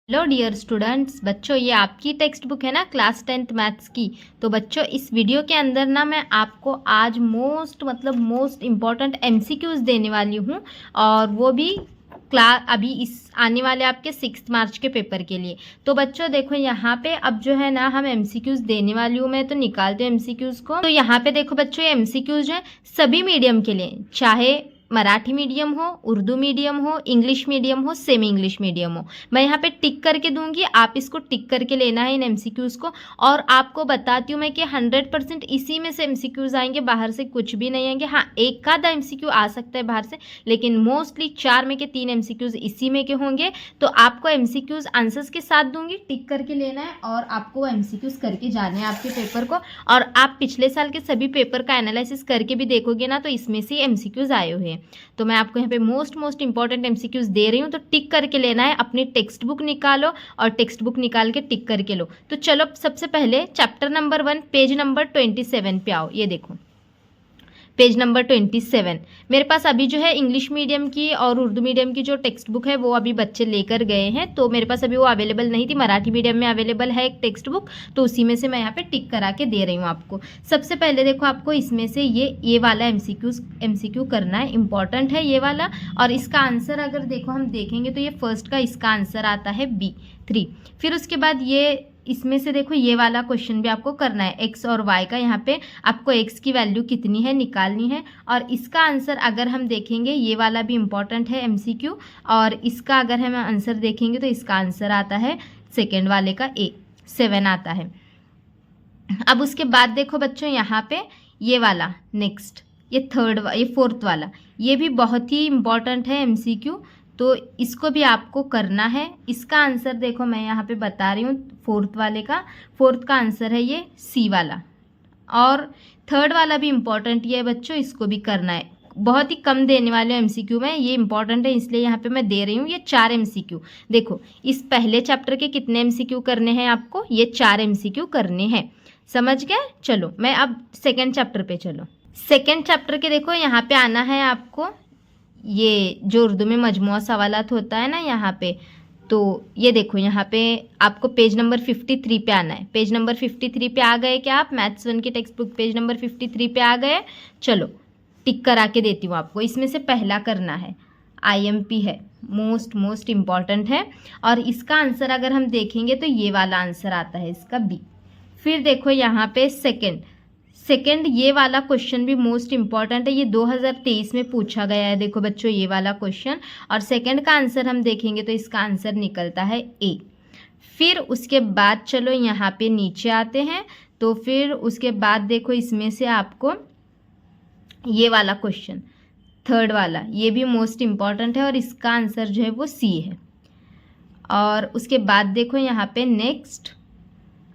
Hello dear students, बच्चों ये आपकी टेक्स्ट बुक है ना क्लास 10th मैथ्स की। तो बच्चों इस वीडियो के अंदर ना मैं आपको आज मोस्ट इम्पॉर्टेंट एमसीक्यूज देने वाली हूँ, और वो भी अभी इस आने वाले आपके 6 मार्च के पेपर के लिए। तो बच्चों देखो यहाँ पे अब जो है ना हम एमसीक्यूज देने वाली हूँ मैं, तो निकालते हैं एमसीक्यूज को। तो यहाँ पे देखो बच्चों ये एमसीक्यूज है सभी मीडियम के लिए, चाहे मराठी मीडियम हो, उर्दू मीडियम हो, इंग्लिश मीडियम हो, सेमी इंग्लिश मीडियम हो। मैं यहाँ पे टिक करके दूंगी, आप इसको टिक करके लेना है इन एमसीक्यूज को। और आपको बताती हूँ मैं कि 100% इसी में से एमसीक्यूज आएंगे, बाहर से कुछ भी नहीं आएंगे। हाँ, एक आधा एमसीक्यू आ सकता है बाहर से, लेकिन मोस्टली 4 में के 3 एमसीक्यूज इसी में के होंगे। तो आपको एमसीक्यूज आंसर्स के साथ दूंगी, टिक करके लेना है और आपको एमसीक्यूज करके जाने हैं आपके पेपर को। और आप पिछले साल के सभी पेपर का एनालिसिस करके भी देखोगे ना, तो इसमें से एमसीक्यूज आए हुए हैं। तो मैं आपको यहाँ पे मोस्ट इंपॉर्टेंट एमसीक्यूज दे रही हूँ, तो टिक करके लेना है। अपनी टेक्स्ट बुक निकालो और टेक्स्ट बुक निकाल के टिक करके लो। तो चलो सबसे पहले चैप्टर नंबर 1 पेज नंबर 27 पे आओ। ये देखो पेज नंबर 27 मेरे पास अभी जो है इंग्लिश मीडियम की और उर्दू मीडियम की जो टेक्स्ट बुक है वो अभी बच्चे लेकर गए हैं, तो मेरे पास अभी वो अवेलेबल नहीं थी। मराठी मीडियम में अवेलेबल है एक टेक्स्ट बुक, तो उसी में से मैं यहाँ पे टिक करा के दे रही हूँ आपको। सबसे पहले देखो आपको इसमें से ये वाला एमसीक्यू करना है, इंपॉर्टेंट है ये वाला। और इसका आंसर अगर देखो हम देखेंगे तो ये फर्स्ट का इसका आंसर आता है B3। फिर उसके बाद ये इसमें से देखो ये वाला क्वेश्चन भी आपको करना है, एक्स और वाई का। यहाँ पे आपको एक्स की वैल्यू कितनी है निकालनी है, और इसका आंसर अगर हम देखेंगे ये वाला भी इम्पॉर्टेंट है एमसीक्यू। और इसका अगर हम आंसर देखेंगे तो इसका आंसर आता है सेकेंड वाले का A7 आता है। अब उसके बाद देखो बच्चों यहाँ पे ये वाला नेक्स्ट, ये फोर्थ वाला, ये भी बहुत ही इम्पॉर्टेंट है एमसीक्यू, तो इसको भी आपको करना है। इसका आंसर देखो मैं यहाँ पे बता रही हूँ फोर्थ वाले का। फोर्थ का आंसर है ये C वाला। और थर्ड वाला भी इम्पॉर्टेंट ये है बच्चों, इसको भी करना है। बहुत ही कम देने वाले एमसीक्यू में ये इंपॉर्टेंट है, इसलिए यहाँ पे मैं दे रही हूँ ये 4 एमसीक्यू। देखो इस पहले चैप्टर के कितने एमसीक्यू करने हैं आपको, ये 4 एमसीक्यू करने हैं, समझ गए। चलो मैं अब सेकेंड चैप्टर पे चलो। सेकेंड चैप्टर के देखो यहाँ पे आना है आपको, ये जो उर्दू में मजमुआ सवालात होता है ना यहाँ पे, तो ये देखो यहाँ पे आपको पेज नंबर 53 पे आना है। पेज नंबर 53 पे आ गए क्या आप? मैथ्स 1 की टेक्स्ट बुक पेज नंबर 53 पे आ गए। चलो टिक करा के देती हूँ आपको। इसमें से पहला करना है, IMP है, मोस्ट इम्पॉर्टेंट है। और इसका आंसर अगर हम देखेंगे तो ये वाला आंसर आता है इसका B। फिर देखो यहाँ पे सेकंड ये वाला क्वेश्चन भी मोस्ट इम्पॉर्टेंट है, ये 2023 में पूछा गया है। देखो बच्चों ये वाला क्वेश्चन, और सेकंड का आंसर हम देखेंगे तो इसका आंसर निकलता है A। फिर उसके बाद चलो यहाँ पे नीचे आते हैं, तो फिर उसके बाद देखो इसमें से आपको ये वाला क्वेश्चन थर्ड वाला, ये भी मोस्ट इम्पॉर्टेंट है और इसका आंसर जो है वो C है। और उसके बाद देखो यहाँ पे नेक्स्ट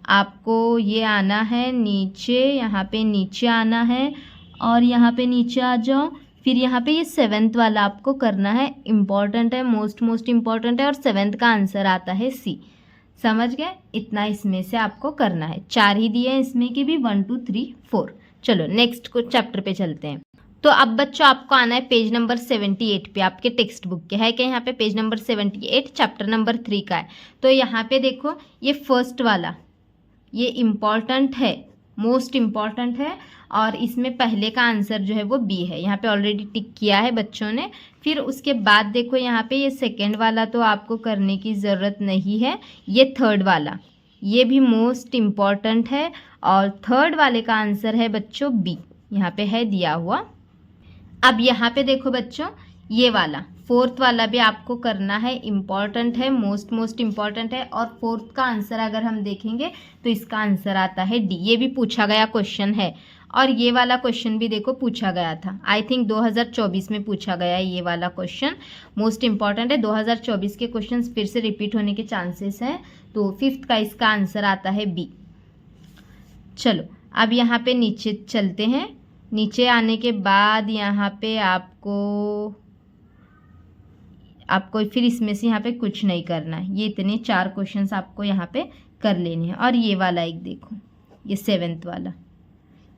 आपको ये आना है नीचे, यहाँ पे नीचे आना है और यहाँ पे नीचे आ जाओ। फिर यहाँ पे ये 7th वाला आपको करना है, इम्पॉर्टेंट है, मोस्ट इम्पॉर्टेंट है, और 7th का आंसर आता है C। समझ गए? इतना इसमें से आपको करना है। 4 ही दिए हैं इसमें के भी, 1 2 3 4। चलो नेक्स्ट को चैप्टर पे चलते हैं। तो अब बच्चों आपको आना है पेज नंबर 78 पे, आपके टेक्स्ट बुक के है क्या? यहाँ पे पेज नंबर 78 चैप्टर नंबर 3 का है। तो यहाँ पे देखो ये फर्स्ट वाला, ये इम्पॉर्टेंट है, मोस्ट इम्पॉर्टेंट है, और इसमें पहले का आंसर जो है वो B है। यहाँ पे ऑलरेडी टिक किया है बच्चों ने। फिर उसके बाद देखो यहाँ पे ये सेकंड वाला तो आपको करने की ज़रूरत नहीं है। ये थर्ड वाला, ये भी मोस्ट इम्पॉर्टेंट है, और थर्ड वाले का आंसर है बच्चों B, यहाँ पे है दिया हुआ। अब यहाँ पे देखो बच्चों ये वाला फोर्थ वाला भी आपको करना है, इम्पॉर्टेंट है, मोस्ट इम्पॉर्टेंट है। और फोर्थ का आंसर अगर हम देखेंगे तो इसका आंसर आता है D। ये भी पूछा गया क्वेश्चन है, और ये वाला क्वेश्चन भी देखो पूछा गया था, आई थिंक 2024 में पूछा गया है। ये वाला क्वेश्चन मोस्ट इम्पॉर्टेंट है, 2024 के क्वेश्चन फिर से रिपीट होने के चांसेस हैं। तो 5th का इसका आंसर आता है B। चलो अब यहाँ पे नीचे चलते हैं। नीचे आने के बाद यहाँ पे आपको फिर इसमें से यहाँ पे कुछ नहीं करना है। ये इतने 4 क्वेश्चंस आपको यहाँ पे कर लेने हैं। और ये वाला एक देखो, ये 7th वाला,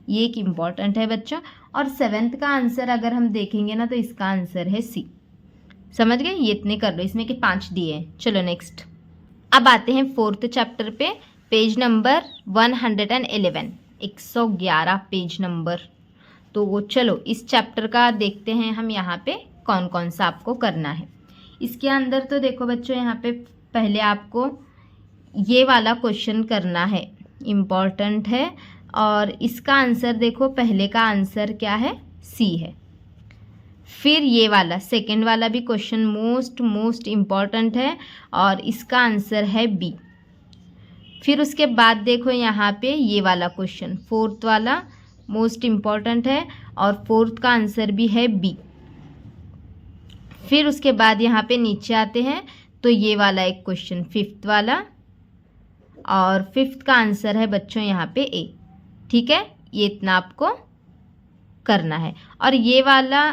ये एक इम्पॉर्टेंट है बच्चों। और 7th का आंसर अगर हम देखेंगे ना तो इसका आंसर है C। समझ गए? ये इतने कर लो, इसमें के 5 दिए हैं। चलो नेक्स्ट। अब आते हैं फोर्थ चैप्टर पे, पेज नंबर 111, 111 पेज नंबर। तो वो चलो इस चैप्टर का देखते हैं हम यहाँ पे कौन कौन सा आपको करना है। इसके अंदर तो देखो बच्चों, यहाँ पे पहले आपको ये वाला क्वेश्चन करना है, इम्पॉर्टेंट है। और इसका आंसर देखो, पहले का आंसर क्या है, सी है। फिर ये वाला सेकंड वाला भी क्वेश्चन मोस्ट इम्पॉर्टेंट है और इसका आंसर है बी। फिर उसके बाद देखो यहाँ पे ये वाला क्वेश्चन, फोर्थ वाला मोस्ट इम्पॉर्टेंट है और फोर्थ का आंसर भी है बी। फिर उसके बाद यहाँ पे नीचे आते हैं तो ये वाला एक क्वेश्चन, फिफ्थ वाला, और फिफ्थ का आंसर है बच्चों यहाँ पे ए। ठीक है, ये इतना आपको करना है। और ये वाला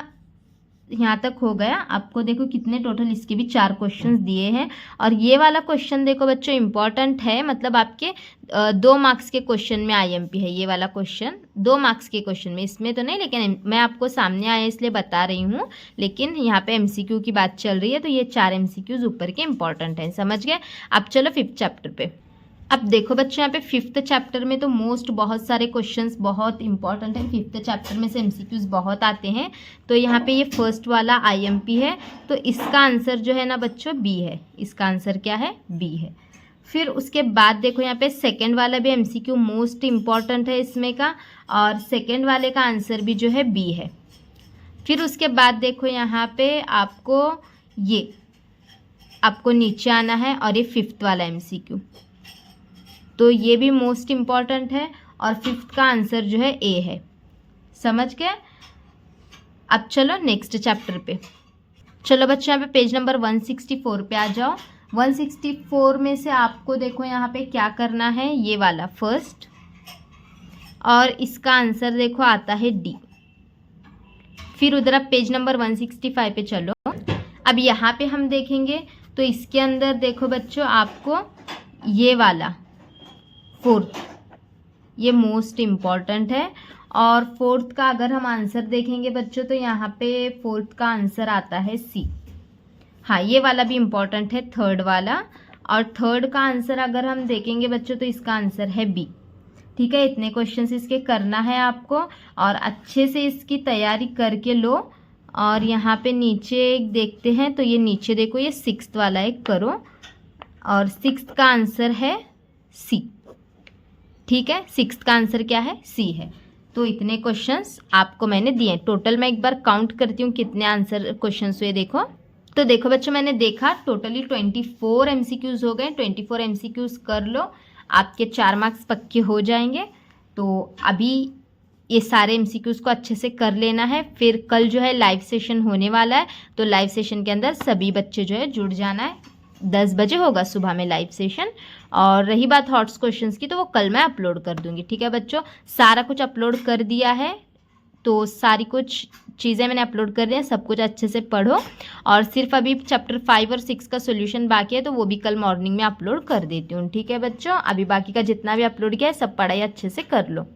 यहाँ तक हो गया। आपको देखो कितने टोटल इसके भी 4 क्वेश्चंस दिए हैं। और ये वाला क्वेश्चन देखो बच्चों इम्पॉर्टेंट है, मतलब आपके 2 मार्क्स के क्वेश्चन में आईएमपी है। ये वाला क्वेश्चन 2 मार्क्स के क्वेश्चन में, इसमें तो नहीं, लेकिन मैं आपको सामने आया इसलिए बता रही हूँ। लेकिन यहाँ पे एमसीक्यू की बात चल रही है, तो ये 4 एमसीक्यूज ऊपर के इंपॉर्टेंट हैं, समझ गए। अब चलो 5th चैप्टर पे। अब देखो बच्चों यहाँ पे 5th चैप्टर में तो बहुत सारे क्वेश्चंस बहुत इंपॉर्टेंट है। 5th चैप्टर में से एमसीक्यूज बहुत आते हैं। तो यहाँ पे ये फर्स्ट वाला आईएमपी है, तो इसका आंसर जो है ना बच्चों बी है। इसका आंसर क्या है, बी है। फिर उसके बाद देखो यहाँ पे सेकंड वाला भी एमसीक्यू मोस्ट इम्पॉर्टेंट है इसमें का, और सेकंड वाले का आंसर भी जो है बी है। फिर उसके बाद देखो यहाँ पे आपको नीचे आना है और ये 5th वाला एमसीक्यू, तो ये भी मोस्ट इम्पॉर्टेंट है और 5th का आंसर जो है ए है, समझ गए। अब चलो नेक्स्ट चैप्टर पे। चलो बच्चों यहाँ पे पेज नंबर 164 पे आ जाओ। 164 में से आपको देखो यहाँ पे क्या करना है, ये वाला फर्स्ट, और इसका आंसर देखो आता है डी। फिर उधर आप पेज नंबर 165 पे चलो। अब यहाँ पे हम देखेंगे तो इसके अंदर देखो बच्चों आपको ये वाला फोर्थ, ये मोस्ट इम्पॉर्टेंट है। और फोर्थ का अगर हम आंसर देखेंगे बच्चों तो यहाँ पे फोर्थ का आंसर आता है सी। हाँ, ये वाला भी इम्पॉर्टेंट है, थर्ड वाला। और थर्ड का आंसर अगर हम देखेंगे बच्चों तो इसका आंसर है बी। ठीक है, इतने क्वेश्चंस इसके करना है आपको और अच्छे से इसकी तैयारी करके लो। और यहाँ पे नीचे एक देखते हैं, तो ये नीचे देखो, ये 6th वाला एक करो और 6th का आंसर है सी। ठीक है, 6th का आंसर क्या है, सी है। तो इतने क्वेश्चंस आपको मैंने दिए। टोटल मैं एक बार काउंट करती हूँ कितने आंसर क्वेश्चंस हुए। देखो तो देखो बच्चों, मैंने देखा टोटली 24 एमसीक्यूज हो गए। 24 एमसीक्यूज कर लो, आपके 4 मार्क्स पक्के हो जाएंगे। तो अभी ये सारे एमसीक्यूज को अच्छे से कर लेना है। फिर कल जो है लाइव सेशन होने वाला है, तो लाइव सेशन के अंदर सभी बच्चे जो है जुड़ जाना है। 10 बजे होगा सुबह में लाइव सेशन। और रही बात हॉट्स क्वेश्चंस की, तो वो कल मैं अपलोड कर दूंगी। ठीक है बच्चों, सारा कुछ अपलोड कर दिया है, तो सारी कुछ चीज़ें मैंने अपलोड कर दिया। सब कुछ अच्छे से पढ़ो। और सिर्फ अभी चैप्टर 5 और 6 का सोल्यूशन बाकी है, तो वो भी कल मॉर्निंग में अपलोड कर देती हूँ। ठीक है बच्चों, अभी बाकी का जितना भी अपलोड किया है सब पढ़ाई अच्छे से कर लो।